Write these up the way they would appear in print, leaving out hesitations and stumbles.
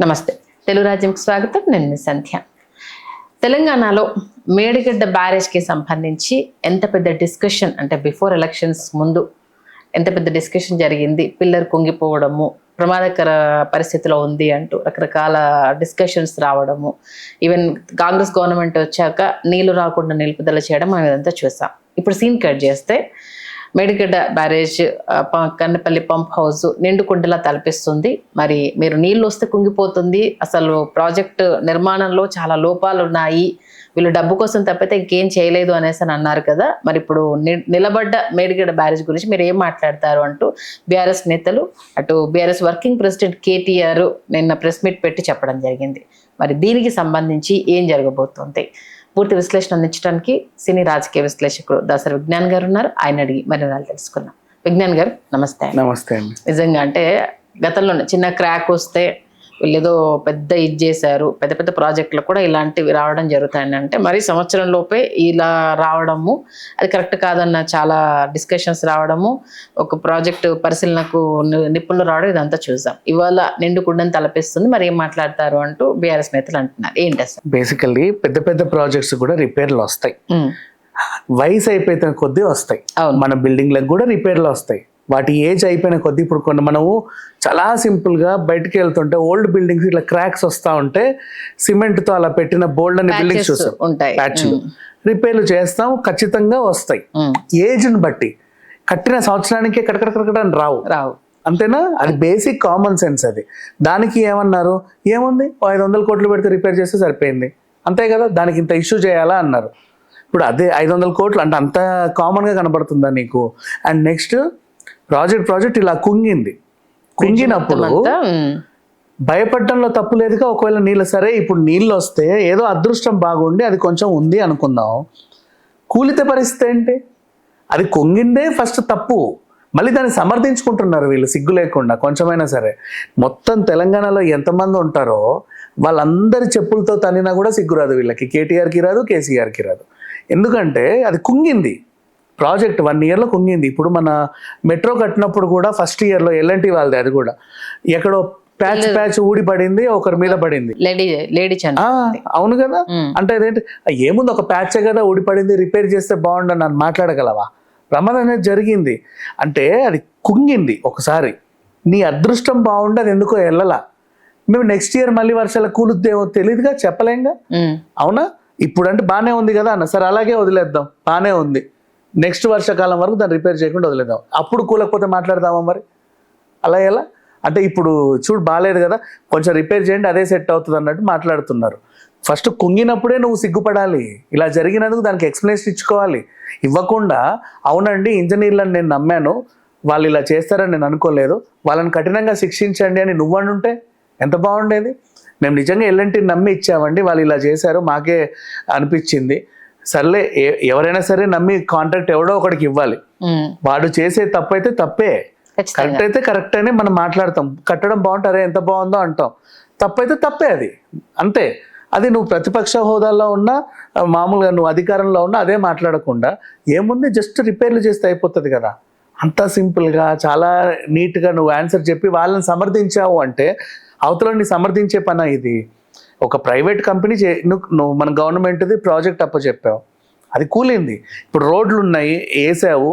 నమస్తే. తెలుగు రాజ్యంకి స్వాగతం. నేను మీ సంధ్య. తెలంగాణలో మేడిగడ్డ బ్యారేజ్కి సంబంధించి ఎంత పెద్ద డిస్కషన్ అంటే బిఫోర్ ఎలక్షన్స్ ముందు ఎంత పెద్ద డిస్కషన్ జరిగింది. పిల్లర్ కుంగిపోవడము, ప్రమాదకర పరిస్థితిలో ఉంది అంటూ రకరకాల డిస్కషన్స్ రావడము, ఈవెన్ కాంగ్రెస్ గవర్నమెంట్ వచ్చాక నీళ్లు రాకుండా నిలుపుదల చేయడం మనం ఇదంతా చూసాం. ఇప్పుడు సీన్ కట్ చేస్తే Medigadda barrage Kannepalli pump house నిండుకుండలా తలపిస్తుంది. మరి మీరు నీళ్ళు వస్తే కుంగిపోతుంది, అసలు ప్రాజెక్టు నిర్మాణంలో చాలా లోపాలు ఉన్నాయి, వీళ్ళు డబ్బు కోసం తప్పితే ఇంకేం చేయలేదు అనేసి అని అన్నారు కదా. మరి ఇప్పుడు నిలబడ్డ మేడిగడ్డ బ్యారేజ్ గురించి మీరు ఏం మాట్లాడతారు అంటూ బీఆర్ఎస్ నేతలు, అటు బీఆర్ఎస్ వర్కింగ్ ప్రెసిడెంట్ కేటీఆర్ నిన్న ప్రెస్ మీట్ పెట్టి చెప్పడం జరిగింది. మరి దీనికి సంబంధించి ఏం జరగబోతుంది, పూర్తి విశ్లేషణ అందించడానికి సినీ రాజకీయ విశ్లేషకుడు దాసరి విజ్ఞాన్ గారు ఉన్నారు. ఆయన అడిగి మరిన్ని తెలుసుకుందాం. విజ్ఞాన్ గారు నమస్తే. నమస్తే అండి. నిజంగా అంటే గతంలో చిన్న క్రాక్ వస్తే వీళ్ళు ఏదో పెద్ద ఇది చేశారు, పెద్ద పెద్ద ప్రాజెక్టులు కూడా ఇలాంటివి రావడం జరుగుతాయని అంటే మరి సంవత్సరం లోపే ఇలా రావడము అది కరెక్ట్ కాదన్న చాలా డిస్కషన్స్ రావడము, ఒక ప్రాజెక్టు పరిశీలనకు నిపుణులు రావడం ఇదంతా చూసాం. ఇవాళ నిండుకుండని తలపిస్తుంది, మరి ఏం మాట్లాడతారు అంటూ బీఆర్ఎస్ నేతలు అంటున్నారు. ఏంటి అసలు? బేసికల్లీ పెద్ద పెద్ద ప్రాజెక్ట్స్ కూడా రిపేర్లు వస్తాయి, వయసు అయిపోయిన కొద్దీ వస్తాయి. మన బిల్డింగ్లకు కూడా రిపేర్లు వస్తాయి, వాటి ఏజ్ అయిపోయిన కొద్దీ. ఇప్పుడు కొన్ని మనము చాలా సింపుల్గా బయటికి వెళ్తుంటే ఓల్డ్ బిల్డింగ్స్ ఇట్లా క్రాక్స్ వస్తూ ఉంటే సిమెంట్తో అలా పెట్టిన బోల్డ్ అని బిల్డింగ్స్ చూస్తాం, ప్యాచ్లు రిపేర్లు చేస్తాం, ఖచ్చితంగా వస్తాయి. ఏజ్ని బట్టి కట్టిన సంవత్సరానికి కడకడకడకడని రావు, అంతేనా? అది బేసిక్ కామన్ సెన్స్. అది దానికి ఏమన్నారు, ఏముంది 500 కోట్లు పెడితే రిపేర్ చేస్తే సరిపోయింది, అంతే కదా, దానికి ఇంత ఇష్యూ చేయాలా అన్నారు. ఇప్పుడు అదే 500 కోట్లు అంటే అంత కామన్గా కనబడుతుందా నీకు? అండ్ నెక్స్ట్ ప్రాజెక్ట్ ఇలా కుంగినప్పుడు భయపడటంలో తప్పు లేదుగా. ఒకవేళ నీళ్ళు సరే, ఇప్పుడు నీళ్ళు వస్తే ఏదో అదృష్టం బాగుండి అది కొంచెం ఉంది అనుకుందాం, కూలితే పరిస్థితి ఏంటి? అది కుంగిందే ఫస్ట్ తప్పు, మళ్ళీ దాన్ని సమర్థించుకుంటున్నారు వీళ్ళు సిగ్గు లేకుండా కొంచెమైనా సరే. మొత్తం తెలంగాణలో ఎంతమంది ఉంటారో వాళ్ళందరి చెప్పులతో తనినా కూడా సిగ్గురాదు వీళ్ళకి. కేటీఆర్కి రాదు, కేసీఆర్కి రాదు. ఎందుకంటే అది కుంగింది, ప్రాజెక్ట్ 1 yearలో కుంగింది. ఇప్పుడు మన మెట్రో కట్టినప్పుడు కూడా ఫస్ట్ ఇయర్లో ఎల్ఎన్టీ వాళ్ళది, అది కూడా ఎక్కడో ప్యాచ్ ఊడి పడింది, ఒకరి మీద పడింది. అవును కదా. అంటే అదేంటి, ఏముంది ఒక ప్యాచే కదా ఊడిపడింది, రిపేర్ చేస్తే బాగుండని నన్ను మాట్లాడగలవా? ప్రమాదం అనేది జరిగింది అంటే అది కుంగింది ఒకసారి, నీ అదృష్టం బాగుండి అది ఎందుకో వెళ్ళలా. మేము నెక్స్ట్ ఇయర్ మళ్ళీ వర్షాల కూలుద్దేమో తెలియదుగా, చెప్పలేంగా, అవునా? ఇప్పుడు అంటే బాగానే ఉంది కదా అన్న, సరే అలాగే వదిలేద్దాం, బాగానే ఉంది, నెక్స్ట్ వర్షాకాలం వరకు దాన్ని రిపేర్ చేయకుండా వదిలేద్దాం, అప్పుడు కూలకపోతే మాట్లాడదామా? మరి అలా ఎలా అంటే ఇప్పుడు చూడు బాగాలేదు కదా, కొంచెం రిపేర్ చేయండి అదే సెట్ అవుతుంది అన్నట్టు మాట్లాడుతున్నారు. ఫస్ట్ కుంగినప్పుడే నువ్వు సిగ్గుపడాలి, ఇలా జరిగినందుకు దానికి ఎక్స్ప్లెనేషన్ ఇచ్చుకోవాలి. ఇవ్వకుండా అవునండి ఇంజనీర్లను నేను నమ్మాను, వాళ్ళు ఇలా చేస్తారని నేను అనుకోలేదు, వాళ్ళని కఠినంగా శిక్షించండి అని నువ్వు అంటుంటే ఎంత బాగుండేది. మేము నిజంగా ఎల్ఎన్టీ నమ్మి ఇచ్చామండి, వాళ్ళు ఇలా చేశారు మాకే అనిపించింది, సర్లే ఎవరైనా సరే నమ్మి కాంట్రాక్ట్ ఎవడో ఒకడికి ఇవ్వాలి, వాడు చేసే తప్పు అయితే తప్పే, కరెక్ట్ అయితే కరెక్ట్ అని మనం మాట్లాడతాం. కట్టడం బాగుంటారే ఎంత బాగుందో అంటాం, తప్పైతే తప్పే, అది అంతే. అది నువ్వు ప్రతిపక్ష హోదాలో ఉన్నా మామూలుగా నువ్వు అధికారంలో ఉన్నా అదే మాట్లాడకుండా ఏముంది జస్ట్ రిపేర్లు చేస్తే అయిపోతుంది కదా, అంతా సింపుల్గా చాలా నీట్గా నువ్వు ఆన్సర్ చెప్పి వాళ్ళని సమర్థించావు అంటే అవతలని సమర్థించే పని ఇది. ఒక ప్రైవేట్ కంపెనీ నువ్వు మన గవర్నమెంట్ది ప్రాజెక్ట్ అప్పచెప్పావు, అది కూలింది. ఇప్పుడు రోడ్లు ఉన్నాయి, వేసావు,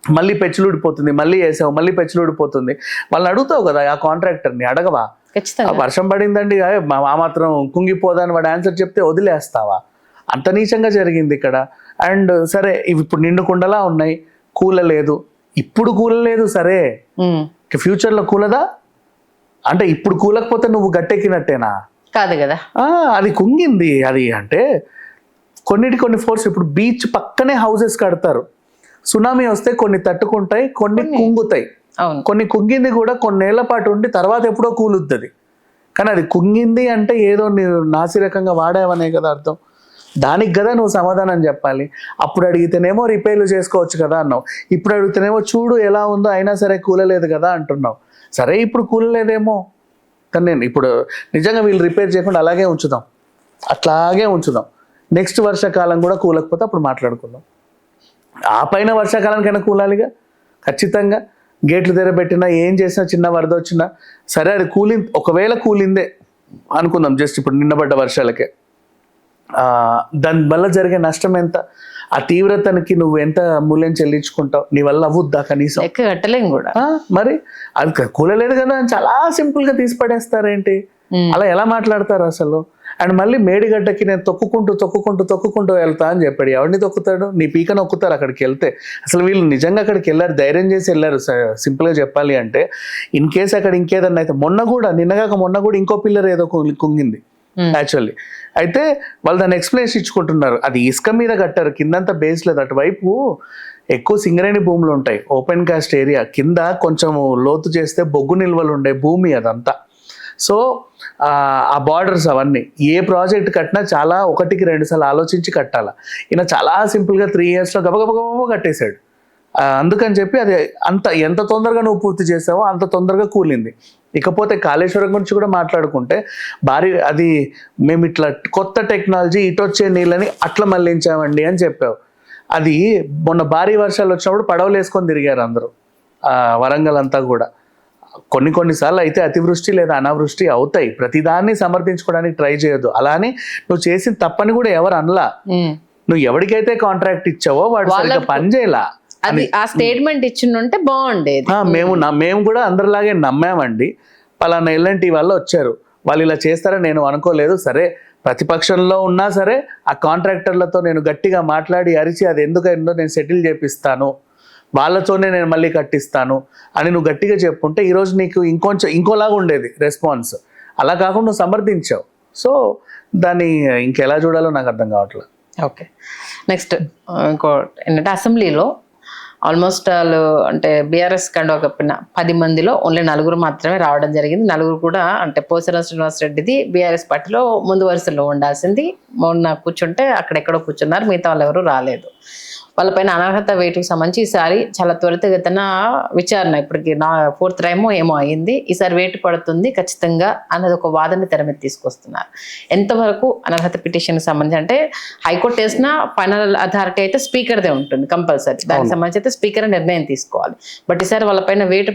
మళ్ళీ పెచ్చులుడిపోతుంది, మళ్ళీ వేసావు, మళ్ళీ పెచ్చులుడిపోతుంది, వాళ్ళని అడుగుతావు కదా, ఆ కాంట్రాక్టర్ని అడగవా? వర్షం పడిందండి ఆ మాత్రం కుంగిపోదని వాడు ఆన్సర్ చెప్తే వదిలేస్తావా? అంత నీచంగా జరిగింది ఇక్కడ. అండ్ సరే ఇవి ఇప్పుడు నిండుకుండలా ఉన్నాయి, కూలలేదు, ఇప్పుడు కూలలేదు, సరే ఫ్యూచర్లో కూలదా అంటే ఇప్పుడు కూలకపోతే నువ్వు గట్టెక్కినట్టేనా? కాదు కదా, అది కుంగింది. అది అంటే కొన్ని ఫోర్స్. ఇప్పుడు బీచ్ పక్కనే హౌసెస్ కడతారు, సునామీ వస్తే కొన్ని తట్టుకుంటాయి, కొన్ని కుంగుతాయి, కొన్ని కుంగింది కూడా కొన్నేళ్ల పాటు ఉండి తర్వాత ఎప్పుడో కూలుద్ది. కానీ అది కుంగింది అంటే ఏదో నువ్వు నాసిరకంగా వాడావనే కదా అర్థం. దానికి కదా నువ్వు సమాధానం చెప్పాలి. అప్పుడు అడిగితేనేమో రిపేర్లు చేసుకోవచ్చు కదా అన్నావు, ఇప్పుడు అడిగితేనేమో చూడు ఎలా ఉందో అయినా సరే కూలలేదు కదా అంటున్నావు. సరే ఇప్పుడు కూలలేదేమో, కానీ నేను ఇప్పుడు నిజంగా వీళ్ళు రిపేర్ చేయకుండా అలాగే ఉంచుదాం, అట్లాగే ఉంచుదాం, నెక్స్ట్ వర్షాకాలం కూడా కూలకపోతే అప్పుడు మాట్లాడుకుందాం. ఆ పైన వర్షాకాలానికైనా కూలాలిగా ఖచ్చితంగా. గేట్లు తెరబెట్టినా ఏం చేసినా చిన్న వరద వచ్చినా సరే అది ఒకవేళ కూలిందే అనుకుందాం, జస్ట్ ఇప్పుడు నిన్నబడ్డ వర్షాలకే, దాని వల్ల జరిగే నష్టం ఎంత, ఆ తీవ్రతనికి నువ్వు ఎంత మూల్యం చెల్లించుకుంటావు, నీ వల్ల అవ్వుద్దా కనీసం? లెక్క కట్టలేం కూడా. మరి అది కూలలేదు కదా అని చాలా సింపుల్ గా తీసి పడేస్తారేంటి? అలా ఎలా మాట్లాడతారు అసలు? అండ్ మళ్ళీ మేడిగడ్డకి నేను తొక్కుకుంటూ వెళ్తా అని చెప్పాడు. ఎవరిని తొక్కుతాడు? నీ పీక నొక్కుతారు అక్కడికి వెళ్తే. అసలు వీళ్ళు నిజంగా అక్కడికి వెళ్ళారు, ధైర్యం చేసి వెళ్ళారు. సింపుల్ గా చెప్పాలి అంటే, ఇన్ కేసు అక్కడ ఇంకేదన్నా అయితే, మొన్న కూడా ఇంకో పిల్లర్ ఏదో కుంగింది యాక్చువల్లీ. అయితే వాళ్ళు దాన్ని ఎక్స్ప్లెనేషన్ ఇచ్చుకుంటున్నారు. అది ఇసుక మీద కట్టారు, కిందంతా బేస్ లేదు. అటువైపు ఎక్కువ సింగరేణి భూములు ఉంటాయి, ఓపెన్ కాస్ట్ ఏరియా, కింద కొంచెం లోతు చేస్తే బొగ్గు నిల్వలు ఉండే భూమి అదంతా. సో ఆ బార్డర్స్ అవన్నీ ఏ ప్రాజెక్ట్ కట్టినా చాలా 1-2 సార్లు ఆలోచించి కట్టాలా. ఈయన చాలా సింపుల్గా 3 yearsలో గబగబ కట్టేశాడు. అందుకని చెప్పి అది ఎంత తొందరగా నువ్వు పూర్తి చేసావో అంత తొందరగా కూలింది. ఇకపోతే కాళేశ్వరం గురించి కూడా మాట్లాడుకుంటే, అది మేము ఇట్లా కొత్త టెక్నాలజీ ఇటొచ్చే నీళ్ళని అట్లా మళ్ళించామండి అని చెప్పావు. అది మొన్న భారీ వర్షాలు వచ్చినప్పుడు పడవలు వేసుకొని తిరిగారు అందరూ, వరంగల్ అంతా కూడా. కొన్నిసార్లు అయితే అతివృష్టి లేదా అనావృష్టి అవుతాయి, ప్రతిదాన్ని సమర్థించుకోవడానికి ట్రై చేయొద్దు. అలానే నువ్వు చేసిన తప్పని కూడా ఎవరు అనలా. నువ్వు ఎవరికైతే కాంట్రాక్ట్ ఇచ్చావో వాడు సరిగ్గా పని చేయలా. అది ఆ స్టేట్మెంట్ ఇచ్చిందంటే బాగుండేది. మేము కూడా అందరిలాగే నమ్మామండి, పలానా ఎల్ఎన్టీ వాళ్ళు వచ్చారు, వాళ్ళు ఇలా చేస్తారని నేను అనుకోలేదు. సరే, ప్రతిపక్షంలో ఉన్నా సరే ఆ కాంట్రాక్టర్లతో నేను గట్టిగా మాట్లాడి అరిచి అది ఎందుకైందో నేను సెటిల్ చేపిస్తాను, వాళ్ళతోనే నేను మళ్ళీ కట్టిస్తాను అని నువ్వు గట్టిగా చెప్పుంటే ఈరోజు నీకు ఇంకోలాగా ఉండేది రెస్పాన్స్. అలా కాకుండా నువ్వు సమర్థించావు. సో దాన్ని ఇంకెలా చూడాలో నాకు అర్థం కావట్లేదు. ఓకే, నెక్స్ట్ ఇంకో ఏంటంటే, అసెంబ్లీలో ఆల్మోస్ట్ వాళ్ళు అంటే బీఆర్ఎస్ కండువా కప్పిన 10 మందిలో ఓన్లీ 4 మాత్రమే రావడం జరిగింది. 4 కూడా అంటే పోచారం శ్రీనివాస్ రెడ్డిది బీఆర్ఎస్ పార్టీలో ముందు వరుసలో ఉండాల్సింది, మొన్న కూర్చుంటే అక్కడెక్కడో కూర్చున్నారు, మిగతా వాళ్ళు ఎవరు రాలేదు. వాళ్ళపైన అనర్హత వేటుకు సంబంధించి ఈసారి చాలా త్వరితగతిన విచారణ, ఇప్పటికి 4th టైం ఏమో అయింది, ఈసారి వేటు పడుతుంది ఖచ్చితంగా అన్నది ఒక వాదన తెర మీద తీసుకొస్తున్నారు. ఎంతవరకు అనర్హత పిటిషన్ సంబంధించి అంటే హైకోర్టు వేసిన ఫైనల్ అథారిటీ అయితే స్పీకర్దే ఉంటుంది కంపల్సరీ, దానికి సంబంధించి అయితే స్పీకర్ నిర్ణయం తీసుకోవాలి. బట్ ఈసారి వాళ్ళపైన వేటు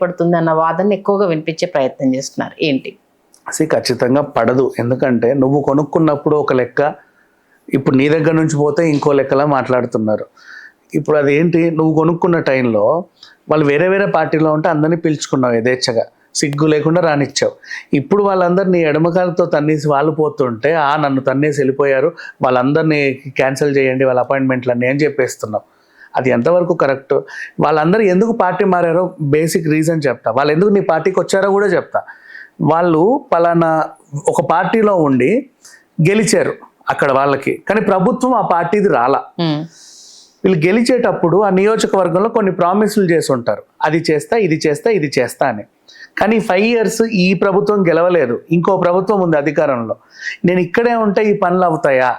పడుతుంది అన్న వాదనని ఎక్కువగా వినిపించే ప్రయత్నం చేస్తున్నారు. ఏంటి? ఖచ్చితంగా పడదు. ఎందుకంటే నువ్వు కొనుక్కున్నప్పుడు ఒక లెక్క, ఇప్పుడు నీ దగ్గర నుంచి పోతే ఇంకో లెక్కలా మాట్లాడుతున్నారు. ఇప్పుడు అదేంటి, నువ్వు కొనుక్కున్న టైంలో వాళ్ళు వేరే పార్టీలో ఉంటే అందరినీ పిలుచుకున్నావు యథేచ్ఛగా, సిగ్గు లేకుండా రానిచ్చావు. ఇప్పుడు వాళ్ళందరినీ ఎడమకాలతో తన్నేసి వాళ్ళు పోతుంటే నన్ను తన్నేసి వెళ్ళిపోయారు, వాళ్ళందరినీ క్యాన్సిల్ చేయండి వాళ్ళ అపాయింట్మెంట్లన్నీ అని చెప్పేస్తున్నావు. అది ఎంతవరకు కరెక్ట్? వాళ్ళందరూ ఎందుకు పార్టీ మారారో బేసిక్ రీజన్ చెప్తా, వాళ్ళు ఎందుకు నీ పార్టీకి వచ్చారో కూడా చెప్తా. వాళ్ళు పలానా ఒక పార్టీలో ఉండి గెలిచారు అక్కడ వాళ్ళకి, కానీ ప్రభుత్వం ఆ పార్టీది రాలా. వీళ్ళు గెలిచేటప్పుడు ఆ నియోజకవర్గంలో కొన్ని ప్రామిసులు చేసి ఉంటారు, అది చేస్తా ఇది చేస్తా అని. కానీ 5 years ఈ ప్రభుత్వం గెలవలేదు, ఇంకో ప్రభుత్వం ఉంది అధికారంలో. నేను ఇక్కడే ఉంటే ఈ పనులు అవుతాయా?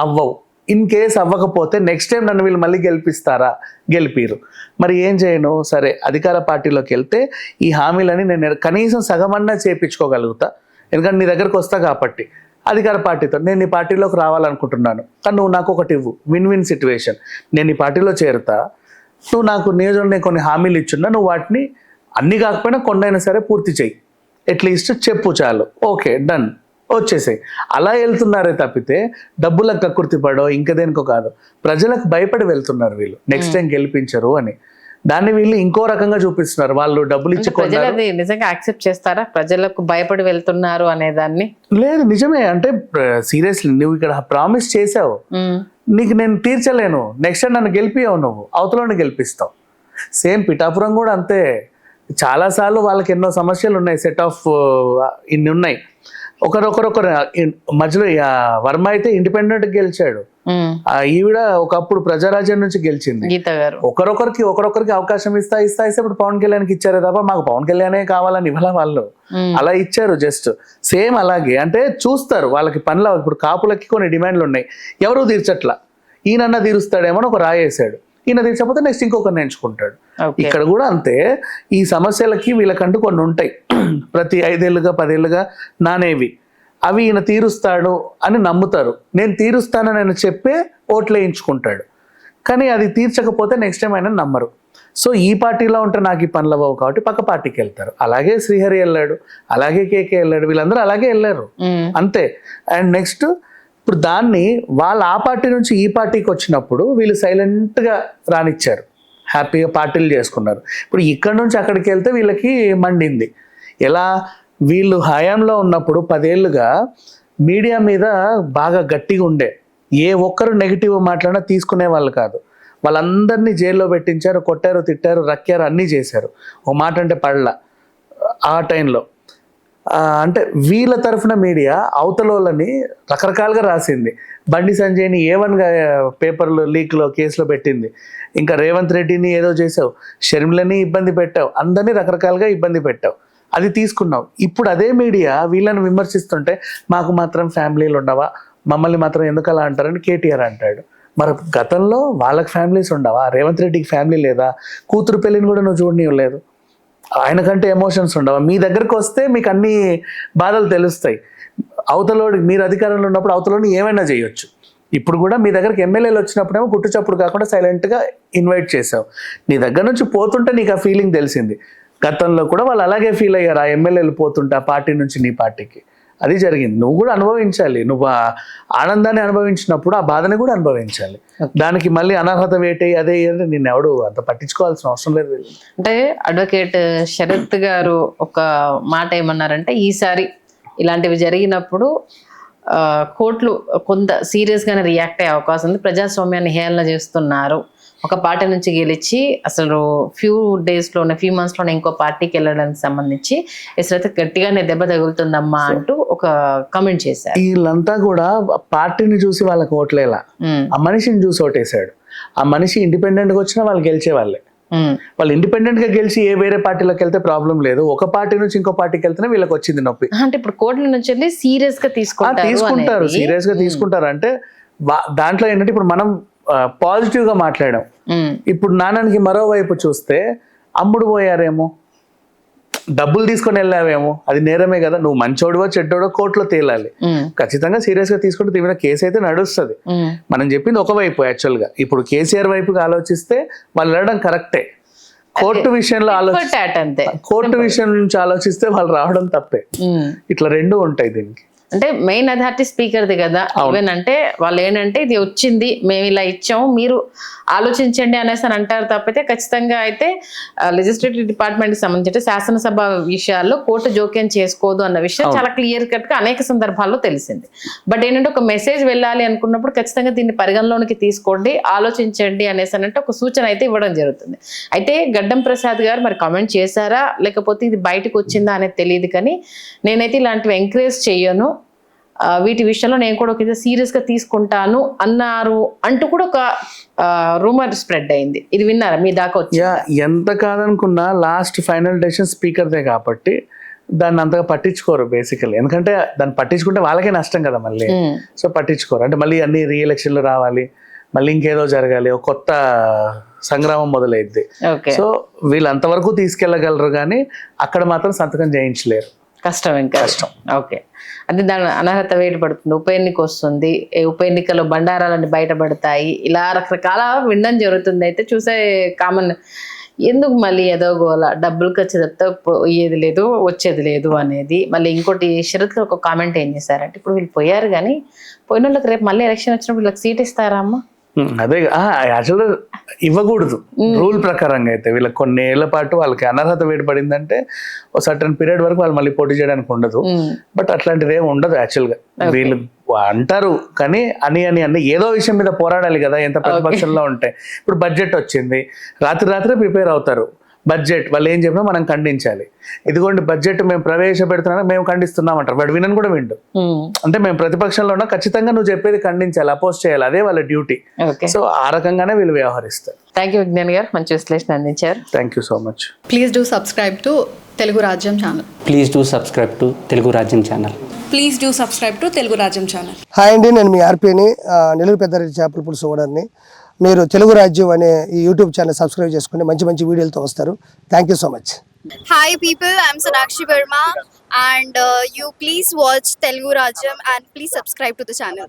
అవ్వవు. ఇన్ కేస్ అవ్వకపోతే నెక్స్ట్ టైం నన్ను వీళ్ళు మళ్ళీ గెలిపిస్తారా? గెలిపిరు. మరి ఏం చేయను? సరే, అధికార పార్టీలోకి వెళ్తే ఈ హామీలని నేను కనీసం సగమన్నా చేయించుకోగలుగుతా, ఎందుకంటే నీ దగ్గరకు వస్తా కాబట్టి. అధికార పార్టీతో నేను నీ పార్టీలోకి రావాలనుకుంటున్నాను, కానీ నువ్వు నాకు ఒకటి ఇవ్వు, విన్ సిచ్యువేషన్. నేను నీ పార్టీలో చేరుతా, నువ్వు నాకు నియోజకవర్గం కొన్ని హామీలు ఇచ్చున్నా, నువ్వు వాటిని అన్ని కాకపోయినా కొన్నైనా సరే పూర్తి చెయ్యి, అట్లీస్ట్ చెప్పు, చాలు, ఓకే డన్, వచ్చేసాయి. అలా వెళ్తున్నారే తప్పితే డబ్బులకు కక్కుర్తి పడో ఇంకా దేనికో కాదు. ప్రజలకు భయపడి వెళ్తున్నారు వీళ్ళు, నెక్స్ట్ టైం గెలిపించరు అని. దాన్ని వీళ్ళు ఇంకో రకంగా చూపిస్తున్నారు. వాళ్ళు డబ్బులు ఇచ్చి నిజంగా యాక్సెప్ట్ చేస్తారా ప్రజలకు భయపడి వెళ్తున్నారు అనే దాన్ని? లేదు, నిజమే. అంటే సీరియస్లీ నువ్వు ఇక్కడ ప్రామిస్ చేసావు, నీకు నేను తీర్చలేను, నెక్స్ట్ టైం నన్ను గెలిపియావు, నువ్వు అవతలని గెలిపిస్తావు. సేమ్ పిఠాపురం కూడా అంతే. చాలాసార్లు వాళ్ళకి ఎన్నో సమస్యలు ఉన్నాయి, సెట్ ఆఫ్ ఇన్ని ఉన్నాయి. ఒకరొకరు మధ్యలో వర్మ అయితే ఇండిపెండెంట్ గెలిచాడు, ఈవిడ ఒకప్పుడు ప్రజారాజ్యం నుంచి గెలిచింది. ఒకరొకరికి అవకాశం ఇస్తా ఇప్పుడు పవన్ కళ్యాణ్కి ఇచ్చారే తప్ప మాకు పవన్ కళ్యాణే కావాలని ఇవ్వాల వాళ్ళు. అలా ఇచ్చారు జస్ట్. సేమ్ అలాగే అంటే చూస్తారు వాళ్ళకి పనులు. ఇప్పుడు కాపులకి కొన్ని డిమాండ్లు ఉన్నాయి, ఎవరు తీర్చట్లా, ఈయనన్నా తీరుస్తాడేమో ఒక రాయేసాడు, ఈయన తీర్చకపోతే నెక్స్ట్ ఇంకొకరిని ఎంచుకుంటాడు. ఇక్కడ కూడా అంతే. ఈ సమస్యలకి వీళ్ళకంటూ కొన్ని ఉంటాయి, ప్రతి 5 ఏళ్ళుగా 10 ఏళ్ళుగా నానేవి. అవి ఈయన తీరుస్తాడు అని నమ్ముతారు. నేను తీరుస్తానని ఆయన చెప్పే ఓట్లు వేయించుకుంటాడు, కానీ అది తీర్చకపోతే నెక్స్ట్ టైం ఆయన నమ్మరు. సో ఈ పార్టీలో ఉంటే నాకు ఈ పనులు అవ్వవు కాబట్టి పక్క పార్టీకి వెళ్తారు. అలాగే శ్రీహరి వెళ్ళాడు, అలాగే కేకే వెళ్ళాడు, వీళ్ళందరూ అలాగే వెళ్ళారు అంతే. అండ్ నెక్స్ట్ ఇప్పుడు దాన్ని వాళ్ళు ఆ పార్టీ నుంచి ఈ పార్టీకి వచ్చినప్పుడు వీళ్ళు సైలెంట్గా రానిచ్చారు, హ్యాపీగా పార్టీలు చేసుకున్నారు. ఇప్పుడు ఇక్కడ నుంచి అక్కడికి వెళ్తే వీళ్ళకి మండింది. ఎలా వీళ్ళు హయాంలో ఉన్నప్పుడు 10 ఏళ్ళుగా మీడియా మీద బాగా గట్టిగా ఉండే, ఏ ఒక్కరు నెగిటివ్ మాట్లాడినా తీసుకునే వాళ్ళు కాదు. వాళ్ళందరినీ జైల్లో పెట్టించారు, కొట్టారు, తిట్టారు, రక్కారు, అన్నీ చేశారు. ఓ మాట అంటే పడల ఆ టైంలో. అంటే వీళ్ళ తరఫున మీడియా అవతలోళ్ళని రకరకాలుగా రాసింది. బండి సంజయ్ని A1గా పేపర్లో లీక్లో కేసులో పెట్టింది. ఇంకా రేవంత్ రెడ్డిని ఏదో చేసావు, షర్మిలని ఇబ్బంది పెట్టావు, అందరినీ రకరకాలుగా ఇబ్బంది పెట్టావు, అది తీసుకున్నావు. ఇప్పుడు అదే మీడియా వీళ్ళని విమర్శిస్తుంటే మాకు మాత్రం ఫ్యామిలీలు ఉండవా, మమ్మల్ని మాత్రం ఎందుకు అలా అంటారని కేటీఆర్ అంటాడు. మరి గతంలో వాళ్ళకి ఫ్యామిలీస్ ఉండవా? రేవంత్ రెడ్డికి ఫ్యామిలీ లేదా? కూతురు పెళ్ళిని కూడా నువ్వు చూడనివ్వలేదు. ఆయనకంటే ఎమోషన్స్ ఉండవా? మీ దగ్గరకు వస్తే మీకు అన్ని బాధలు తెలుస్తాయి. అవతలోడి మీరు అధికారంలో ఉన్నప్పుడు అవతలోని ఏమైనా చేయొచ్చు. ఇప్పుడు కూడా మీ దగ్గరికి ఎమ్మెల్యేలు వచ్చినప్పుడేమో కుట్టుచప్పుడు కాకుండా సైలెంట్గా ఇన్వైట్ చేసావు. నీ దగ్గర నుంచి పోతుంటే నీకు ఆ ఫీలింగ్ తెలిసింది. గతంలో కూడా వాళ్ళు అలాగే ఫీల్ అయ్యారు, ఆ ఎమ్మెల్యేలు పోతుంటే ఆ పార్టీ నుంచి నీ పార్టీకి. అది జరిగింది. నువ్వు కూడా అనుభవించాలి. నువ్వు ఆ ఆనందాన్ని అనుభవించినప్పుడు ఆ బాధని కూడా అనుభవించాలి. దానికి మళ్ళీ అనర్హత వేటే అదే నిన్ను ఎవడు అంత పట్టించుకోవాల్సిన అవసరం లేదు. అంటే అడ్వకేట్ శరత్ గారు ఒక మాట ఏమన్నారంటే, ఈసారి ఇలాంటివి జరిగినప్పుడు కోర్టులు కొంత సీరియస్గానే రియాక్ట్ అయ్యే అవకాశం ఉంది. ప్రజాస్వామ్యాన్ని హేళన చేస్తున్నారు. ఒక పార్టీ నుంచి గెలిచి అసలు ఫ్యూ మంత్స్లోనే ఇంకో పార్టీకి వెళ్ళడానికి సంబంధించి అసలు గట్టిగానే దెబ్బ తగులుతుందమ్మా అంటూ ఒక కమెంట్ చేశారు. వీళ్ళంతా కూడా పార్టీని చూసి వాళ్ళకి ఓట్లేలా, ఆ మనిషిని చూసి ఓటేశాడు. ఆ మనిషి ఇండిపెండెంట్గా వచ్చినా వాళ్ళు గెలిచే వాళ్ళే. వాళ్ళు ఇండిపెండెంట్ గా గెలిచి వేరే పార్టీలోకి వెళ్తే ప్రాబ్లం లేదు. ఒక పార్టీ నుంచి ఇంకో పార్టీకి వెళ్తేనే వీళ్ళకి వచ్చింది నొప్పి. అంటే ఇప్పుడు కోర్టుల నుంచి సీరియస్ గా తీసుకుంటారు, సీరియస్ గా తీసుకుంటారు. అంటే దాంట్లో ఏంటంటే ఇప్పుడు మనం పాజిటివ్ గా మాట్లాడాం. ఇప్పుడు నాన్నకి మరోవైపు చూస్తే అమ్ముడు పోయారేమో, డబ్బులు తీసుకొని వెళ్ళావేమో, అది నేరమే కదా. నువ్వు మంచోడువో చెడ్డోడో కోర్టులో తేలాలి. ఖచ్చితంగా సీరియస్ గా తీసుకుంటే తీవ్ర కేసు అయితే నడుస్తుంది. మనం చెప్పింది ఒకవైపు. యాక్చువల్ గా ఇప్పుడు కేసీఆర్ వైపుగా ఆలోచిస్తే వాళ్ళు వెళ్ళడం కరెక్టే. కోర్టు విషయంలో కోర్టు విషయం నుంచి ఆలోచిస్తే వాళ్ళు రావడం తప్పే. ఇట్లా రెండు ఉంటాయి దీనికి. అంటే మెయిన్ అథారిటీ స్పీకర్ది కదా. ఈవెన్ అంటే వాళ్ళు ఏంటంటే ఇది వచ్చింది, మేము ఇలా ఇచ్చాము, మీరు ఆలోచించండి అనేసి అని అంటారు తప్పితే ఖచ్చితంగా అయితే లెజిస్లేటివ్ డిపార్ట్మెంట్కి సంబంధించి శాసనసభ విషయాల్లో కోర్టు జోక్యం చేసుకోదు అన్న విషయం చాలా క్లియర్ కట్గా అనేక సందర్భాల్లో తెలిసింది. బట్ ఏంటంటే ఒక మెసేజ్ వెళ్ళాలి అనుకున్నప్పుడు ఖచ్చితంగా దీన్ని పరిగణలోనికి తీసుకోండి, ఆలోచించండి అనేసి అంటే ఒక సూచన అయితే ఇవ్వడం జరుగుతుంది. అయితే గడ్డం ప్రసాద్ గారు మరి కామెంట్ చేశారా లేకపోతే ఇది బయటకు వచ్చిందా అనేది తెలియదు, కానీ నేనైతే ఇలాంటివి ఎంకరేజ్ చేయను, వీటి విషయంలో నేను కూడా ఒక సీరియస్గా తీసుకుంటాను అన్నారు అంటూ కూడా ఒక రూమర్ స్ప్రెడ్ అయింది. ఇది విన్నారా? మీ దాకా వచ్చి ఎంత కాదనుకున్నా లాస్ట్ ఫైనల్ డెసిషన్ స్పీకర్దే కాబట్టి దాన్ని అంతగా పట్టించుకోరు బేసికల్లీ. ఎందుకంటే దాన్ని పట్టించుకుంటే వాళ్ళకే నష్టం కదా మళ్ళీ. సో పట్టించుకోరు. అంటే మళ్ళీ అన్ని రీఎలక్షన్లు రావాలి, మళ్ళీ ఇంకేదో జరగాలి, ఒక కొత్త సంగ్రామం మొదలైద్ది. సో వీళ్ళు అంతవరకు తీసుకెళ్ళగలరు కానీ అక్కడ మాత్రం సంతకం చేయించలేరు. కష్టం, ఇంకా కష్టం. ఓకే, అంటే దాని అనర్హత వేటు పడుతుంది, ఉప ఎన్నిక వస్తుంది, ఉప ఎన్నికలో బండారాలన్నీ బయటపడతాయి, ఇలా రకరకాల వినడం జరుగుతుంది. అయితే చూసే కామన్ ఎందుకు మళ్ళీ ఏదో గోల, డబ్బులు ఖర్చు తప్పితే పోయేది లేదు వచ్చేది లేదు అనేది. మళ్ళీ ఇంకోటి శరత్ ఒక కామెంట్ ఏం చేశారంటే, ఇప్పుడు వీళ్ళు పోయారు కానీ పోయిన వాళ్ళకి రేపు మళ్ళీ ఎలక్షన్ వచ్చినప్పుడు వీళ్ళకి సీట్ ఇస్తారా అమ్మా? అదే యాక్చువల్గా ఇవ్వకూడదు రూల్ ప్రకారంగా. అయితే వీళ్ళకి కొన్ని ఏళ్ల పాటు వాళ్ళకి అనర్హత వేయబడిందంటే ఒక సర్టన్ పీరియడ్ వరకు వాళ్ళు మళ్ళీ పోటీ చేయడానికి ఉండదు. బట్ అట్లాంటిది ఏమి ఉండదు యాక్చువల్గా. వీళ్ళు అంటారు కానీ అని ఏదో విషయం మీద పోరాడాలి కదా, ఎంత ప్రతిపక్షంలో ఉంటే. ఇప్పుడు బడ్జెట్ వచ్చింది, రాత్రి ప్రిపేర్ అవుతారు. బడ్జెట్ వాళ్ళు ఏం చెప్పినా మనం ఖండించాలి. ఇదిగోండి బడ్జెట్ మేము ప్రవేశపెడుతున్నా మేము ఖండిస్తున్నాం అంటారు. వాడు వినని కూడా విండు. అంటే మేము ప్రతిపక్షంలో ఉన్నా ఖచ్చితంగా నువ్వు చెప్పేది ఖండించాలి, అపోజ్ చేయాలి, అదే వాళ్ళ డ్యూటీ. సో ఆ రకంగానే వీళ్ళు వ్యవహరిస్తారు. థ్యాంక్ యూ విజ్ఞాన్ గారు, మంచి విశ్లేషణ అందించారు. Thank you so much. Please do subscribe to Telugu Rajyam channel. Please do subscribe to Telugu Rajyam channel. Please do subscribe to Telugu Rajyam channel. Hi అండి, నేను మీ ఆర్పీని, నెల్లూరు పెద్దారెడ్డి చేపల పులుసు ఓనర్ని. మీరు తెలుగు రాజ్యం అనే ఈ యూట్యూబ్ ఛానల్ సబ్స్క్రైబ్ చేసుకుని మంచి వీడియోలతో వస్తారు. Thank you so much. Hi people, I'm Sonakshi Verma and you please watch Telugu Rajyam and please subscribe to the channel.